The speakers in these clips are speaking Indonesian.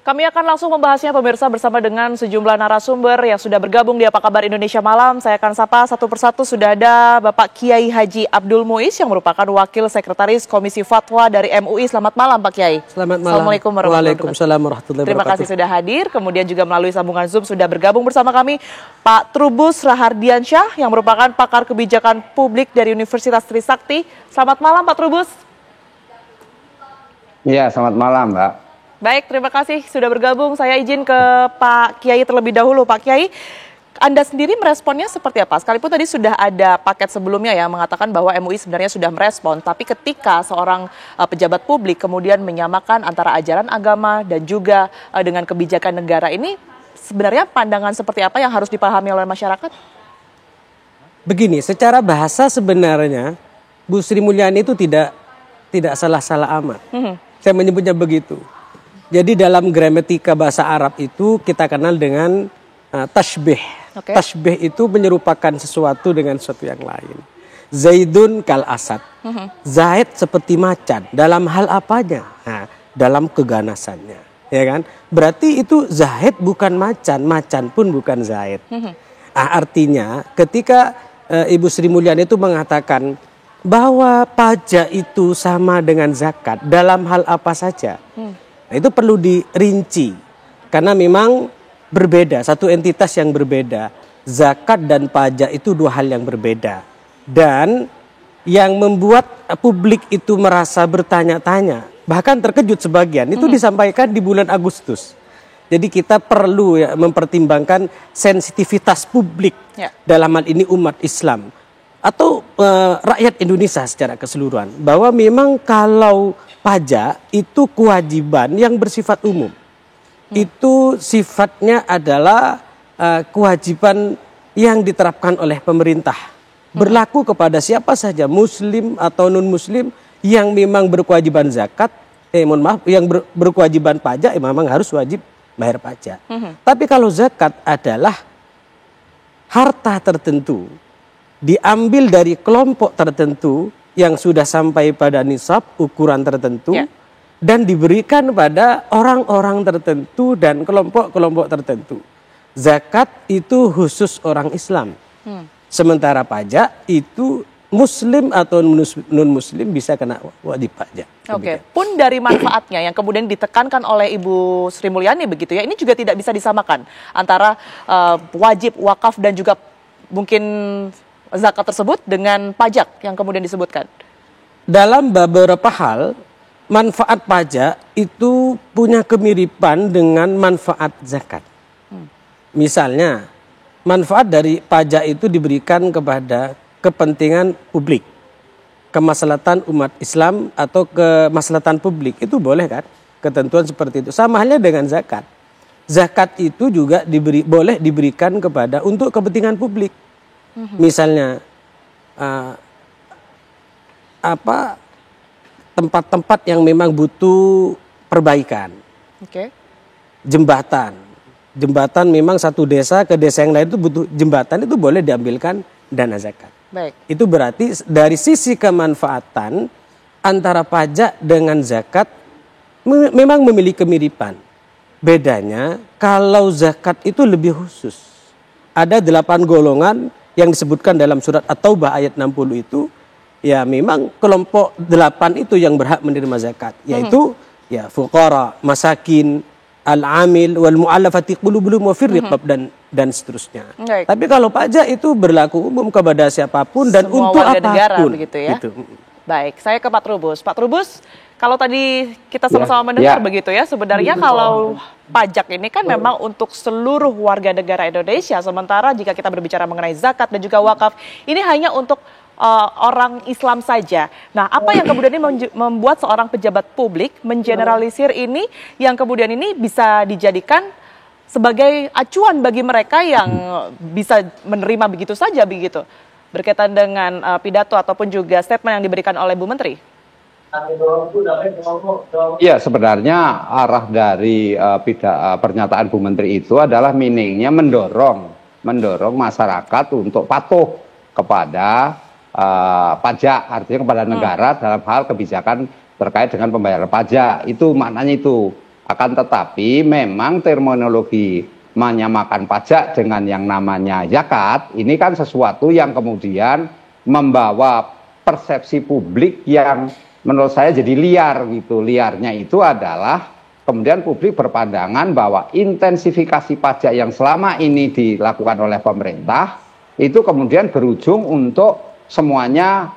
Kami akan langsung membahasnya pemirsa bersama dengan sejumlah narasumber yang sudah bergabung di Apa Kabar Indonesia Malam. Saya akan sapa satu persatu. Sudah ada Bapak Kiai Haji Abdul Muiz yang merupakan Wakil Sekretaris Komisi Fatwa dari MUI. Selamat malam Pak Kiai. Selamat malam. Assalamualaikum warahmatullahi wabarakatuh. Waalaikumsalam warahmatullahi wabarakatuh. Terima kasih sudah hadir. Kemudian juga melalui sambungan Zoom sudah bergabung bersama kami Pak Trubus Rahardiansyah yang merupakan pakar kebijakan publik dari Universitas Trisakti. Selamat malam Pak Trubus. Iya, selamat malam Mbak. Baik, terima kasih sudah bergabung. Saya izin ke Pak Kiai terlebih dahulu. Pak Kiai, Anda sendiri meresponnya seperti apa? Sekalipun tadi sudah ada paket sebelumnya yang mengatakan bahwa MUI sebenarnya sudah merespon, tapi ketika seorang pejabat publik kemudian menyamakan antara ajaran agama dan juga dengan kebijakan negara ini, sebenarnya pandangan seperti apa yang harus dipahami oleh masyarakat? Begini, secara bahasa sebenarnya Bu Sri Mulyani itu tidak salah-salah amat. Saya menyebutnya begitu. Jadi dalam gramatika bahasa Arab itu kita kenal dengan tashbih. Okay. Tashbih itu menyerupakan sesuatu dengan sesuatu yang lain. Zaidun kal asad. Zaid seperti macan. Dalam hal apanya? Nah, dalam keganasannya. Ya kan? Berarti itu Zaid bukan macan. Macan pun bukan Zaid. Artinya ketika Ibu Sri Mulyani itu mengatakan bahwa pajak itu sama dengan zakat dalam hal apa saja. Nah, itu perlu dirinci karena memang berbeda, satu entitas yang berbeda. Zakat dan pajak itu dua hal yang berbeda. Dan yang membuat publik itu merasa bertanya-tanya, bahkan terkejut sebagian, itu disampaikan di bulan Agustus. Jadi kita perlu mempertimbangkan sensitivitas publik dalam hal ini umat Islam atau rakyat Indonesia secara keseluruhan, bahwa memang kalau pajak itu kewajiban yang bersifat umum. Itu sifatnya adalah kewajiban yang diterapkan oleh pemerintah. Berlaku kepada siapa saja, muslim atau non-muslim yang memang berkewajiban zakat, yang berkewajiban pajak, memang harus wajib bayar pajak. Tapi kalau zakat adalah harta tertentu, diambil dari kelompok tertentu yang sudah sampai pada nisab ukuran tertentu dan diberikan pada orang-orang tertentu dan kelompok-kelompok tertentu. Zakat itu khusus orang Islam. Sementara pajak itu muslim atau non-muslim bisa kena wajib pajak. Oke. Pun dari manfaatnya yang kemudian ditekankan oleh Ibu Sri Mulyani begitu ya, ini juga tidak bisa disamakan antara wajib, wakaf dan juga mungkin zakat tersebut dengan pajak yang kemudian disebutkan. Dalam beberapa hal, manfaat pajak itu punya kemiripan dengan manfaat zakat. Misalnya, manfaat dari pajak itu diberikan kepada kepentingan publik, kemaslahatan umat Islam atau kemaslahatan publik, itu boleh kan? Ketentuan seperti itu. Sama halnya dengan zakat. Zakat itu juga boleh diberikan kepada untuk kepentingan publik. Misalnya tempat-tempat yang memang butuh perbaikan. Jembatan memang satu desa ke desa yang lain itu butuh jembatan, itu boleh diambilkan dana zakat. Baik. Itu berarti dari sisi kemanfaatan antara pajak dengan zakat memang memiliki kemiripan. Bedanya kalau zakat itu lebih khusus. Ada 8 golongan yang disebutkan dalam surat At-Taubah ayat 60 itu, ya memang kelompok 8 itu yang berhak menerima zakat, yaitu ya fuqara, masakin, al-amil, wal mu'allafati qulubuhum wa fir riqab dan seterusnya. Tapi kalau pajak itu berlaku umum kepada siapapun dan semua untuk warga apapun. Negara, begitu ya. Gitu. Baik, saya ke Pak Trubus. Pak Trubus, kalau tadi kita sama-sama mendengar begitu ya, sebenarnya kalau pajak ini kan memang untuk seluruh warga negara Indonesia, sementara jika kita berbicara mengenai zakat dan juga wakaf, ini hanya untuk orang Islam saja. Nah, apa yang kemudian ini membuat seorang pejabat publik mengeneralisir ini, yang kemudian ini bisa dijadikan sebagai acuan bagi mereka yang bisa menerima begitu saja begitu, berkaitan dengan pidato ataupun juga statement yang diberikan oleh Bu Menteri? Ya, sebenarnya arah dari pernyataan Bu Menteri itu adalah meaningnya mendorong masyarakat untuk patuh kepada pajak, artinya kepada negara dalam hal kebijakan terkait dengan pembayaran pajak. Itu maknanya itu. Akan tetapi memang terminologi menyamakan pajak dengan yang namanya zakat, ini kan sesuatu yang kemudian membawa persepsi publik yang menurut saya jadi liar gitu. Liarnya itu adalah kemudian publik berpandangan bahwa intensifikasi pajak yang selama ini dilakukan oleh pemerintah itu kemudian berujung untuk semuanya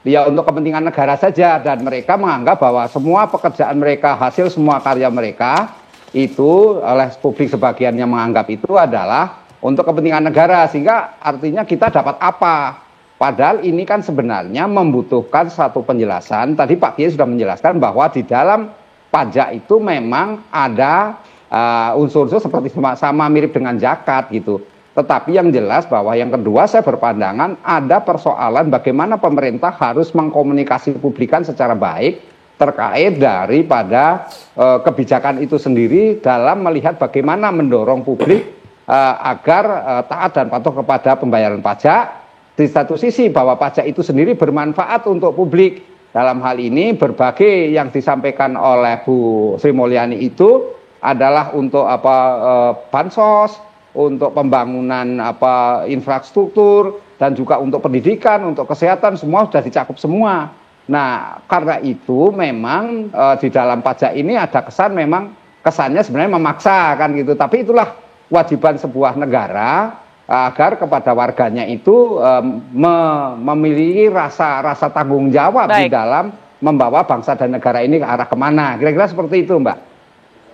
ya untuk kepentingan negara saja, dan mereka menganggap bahwa semua pekerjaan mereka, hasil semua karya mereka itu oleh publik sebagian yang menganggap itu adalah untuk kepentingan negara, sehingga artinya kita dapat apa? Padahal ini kan sebenarnya membutuhkan satu penjelasan. Tadi Pak Kiai sudah menjelaskan bahwa di dalam pajak itu memang ada unsur-unsur seperti sama mirip dengan zakat gitu. Tetapi yang jelas bahwa yang kedua saya berpandangan ada persoalan bagaimana pemerintah harus mengkomunikasi publikan secara baik terkait daripada kebijakan itu sendiri dalam melihat bagaimana mendorong publik agar taat dan patuh kepada pembayaran pajak. Di satu sisi bahwa pajak itu sendiri bermanfaat untuk publik. Dalam hal ini berbagai yang disampaikan oleh Bu Sri Mulyani itu adalah untuk bansos, untuk pembangunan infrastruktur, dan juga untuk pendidikan, untuk kesehatan, semua sudah dicakup semua. Nah, karena itu memang di dalam pajak ini ada kesannya sebenarnya memaksa kan gitu. Tapi itulah kewajiban sebuah negara agar kepada warganya itu memiliki rasa tanggung jawab di dalam membawa bangsa dan negara ini ke arah kemana. Kira-kira seperti itu, Mbak.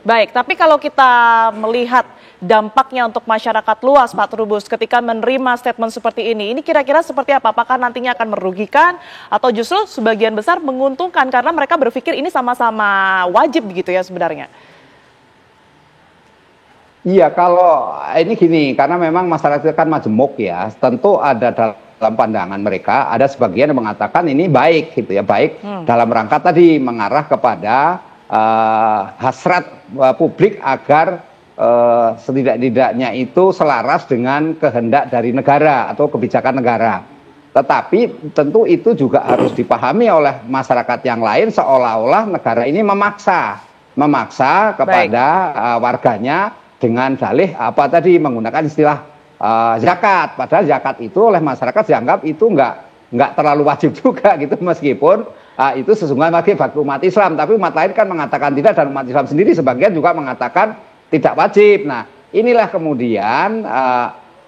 Baik, tapi kalau kita melihat dampaknya untuk masyarakat luas, Pak Trubus, ketika menerima statement seperti ini kira-kira seperti apa? Apakah nantinya akan merugikan atau justru sebagian besar menguntungkan karena mereka berpikir ini sama-sama wajib begitu ya sebenarnya? Iya, kalau ini gini, karena memang masyarakat kan majemuk ya, tentu ada dalam pandangan mereka, ada sebagian yang mengatakan ini baik gitu ya, baik dalam rangka tadi mengarah kepada hasrat publik agar setidak-tidaknya itu selaras dengan kehendak dari negara atau kebijakan negara. Tetapi tentu itu juga harus dipahami oleh masyarakat yang lain seolah-olah negara ini memaksa kepada warganya dengan dalih menggunakan istilah zakat. Padahal zakat itu oleh masyarakat dianggap itu nggak terlalu wajib juga gitu, meskipun itu sesungguhnya bagi umat Islam, tapi umat lain kan mengatakan tidak, dan umat Islam sendiri sebagian juga mengatakan tidak wajib. Nah, inilah kemudian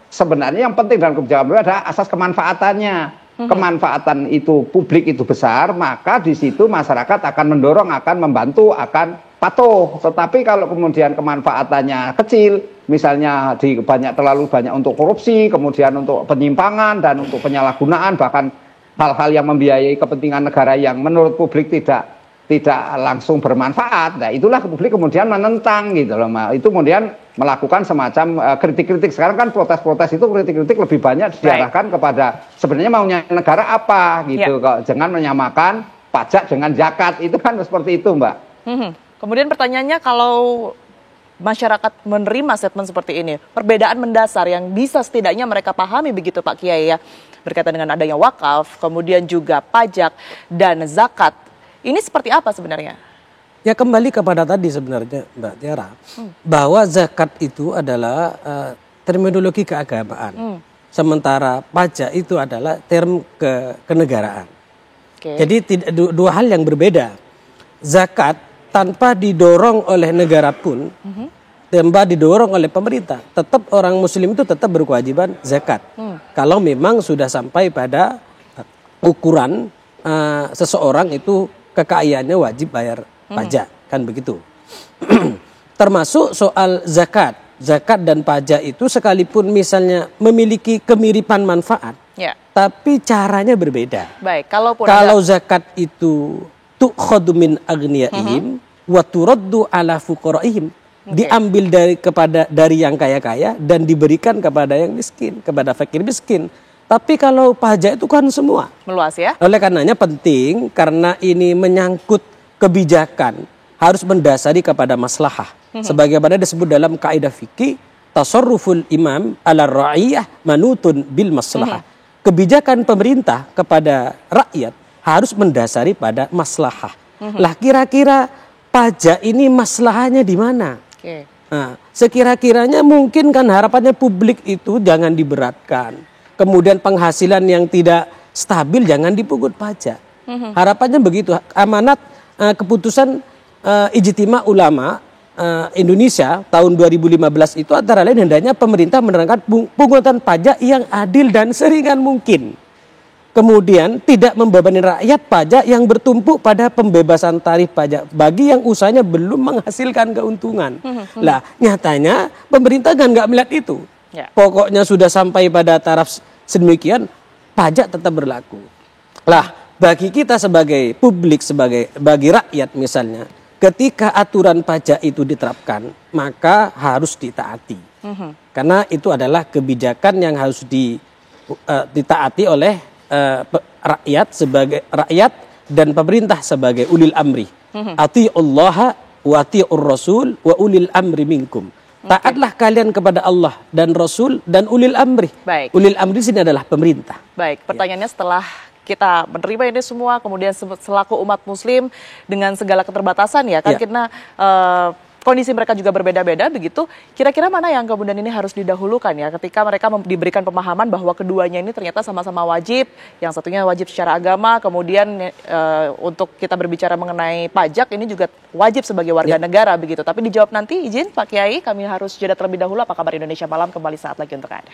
sebenarnya yang penting dalam kebijakan itu adalah asas kemanfaatannya. Kemanfaatan itu publik itu besar, maka di situ masyarakat akan mendorong, akan membantu, akan patuh. Tetapi kalau kemudian kemanfaatannya kecil, misalnya terlalu banyak untuk korupsi, kemudian untuk penyimpangan dan untuk penyalahgunaan, bahkan hal-hal yang membiayai kepentingan negara yang menurut publik tidak langsung bermanfaat. Nah, itulah publik kemudian menentang gitu loh. Itu kemudian melakukan semacam kritik-kritik. Sekarang kan protes-protes itu kritik-kritik lebih banyak diarahkan kepada sebenarnya maunya negara apa gitu. Jangan menyamakan pajak dengan zakat. Itu kan seperti itu, Mbak. Kemudian pertanyaannya, kalau masyarakat menerima statement seperti ini, perbedaan mendasar yang bisa setidaknya mereka pahami begitu Pak Kiai ya, berkaitan dengan adanya wakaf, kemudian juga pajak dan zakat, ini seperti apa sebenarnya? Ya kembali kepada tadi sebenarnya Mbak Tiara, bahwa zakat itu adalah terminologi keagamaan, sementara pajak itu adalah term kenegaraan. Jadi dua hal yang berbeda. Zakat tanpa didorong oleh negara pun, tanpa didorong oleh pemerintah, tetap orang muslim itu tetap berkewajiban zakat. Kalau memang sudah sampai pada ukuran seseorang itu kekayaannya wajib bayar pajak, kan begitu. Termasuk soal zakat. Zakat dan pajak itu sekalipun misalnya memiliki kemiripan manfaat, tapi caranya berbeda. Baik, kalau zakat itu tu'khadhu min aghniyaihim wa turaddu ala fuqaraihim, diambil dari yang kaya-kaya dan diberikan kepada yang miskin, kepada fakir miskin. Tapi kalau pajak itu kan semua meluas ya. Oleh karenanya penting, karena ini menyangkut kebijakan, harus mendasari kepada maslahah. Sebagaimana disebut dalam kaidah fikih, tasarruful imam ala ra'iyah manutun bil maslahah. Kebijakan pemerintah kepada rakyat harus mendasari pada maslahah. Lah kira-kira pajak ini masalahnya di mana? Oke. Nah, sekira-kiranya mungkin kan harapannya publik itu jangan diberatkan. Kemudian penghasilan yang tidak stabil jangan dipungut pajak. Harapannya begitu. Amanat keputusan Ijtima Ulama Indonesia tahun 2015 itu antara lain hendaknya pemerintah menerapkan pungutan pajak yang adil dan seringan mungkin. Kemudian tidak membebani rakyat pajak yang bertumpuk pada pembebasan tarif pajak bagi yang usahanya belum menghasilkan keuntungan. Lah nyatanya pemerintah kan nggak melihat itu. Ya. Pokoknya sudah sampai pada taraf sedemikian pajak tetap berlaku. Lah bagi kita sebagai publik, bagi rakyat misalnya, ketika aturan pajak itu diterapkan maka harus ditaati. Karena itu adalah kebijakan yang harus ditaati oleh rakyat sebagai rakyat dan pemerintah sebagai ulil amri. Atiullaha wa atiur rasul wa ulil amri minkum. Taatlah kalian kepada Allah dan Rasul dan ulil amri. Baik. Ulil amri sini adalah pemerintah. Baik, pertanyaannya setelah kita menerima ini semua, kemudian selaku umat muslim dengan segala keterbatasan ya kan, karena kondisi mereka juga berbeda-beda begitu, kira-kira mana yang kemudian ini harus didahulukan ya ketika mereka diberikan pemahaman bahwa keduanya ini ternyata sama-sama wajib, yang satunya wajib secara agama, kemudian untuk kita berbicara mengenai pajak ini juga wajib sebagai warga negara begitu. Tapi dijawab nanti, izin Pak Kiai, kami harus jeda terlebih dahulu. Apa kabar Indonesia Malam kembali saat lagi untuk Anda.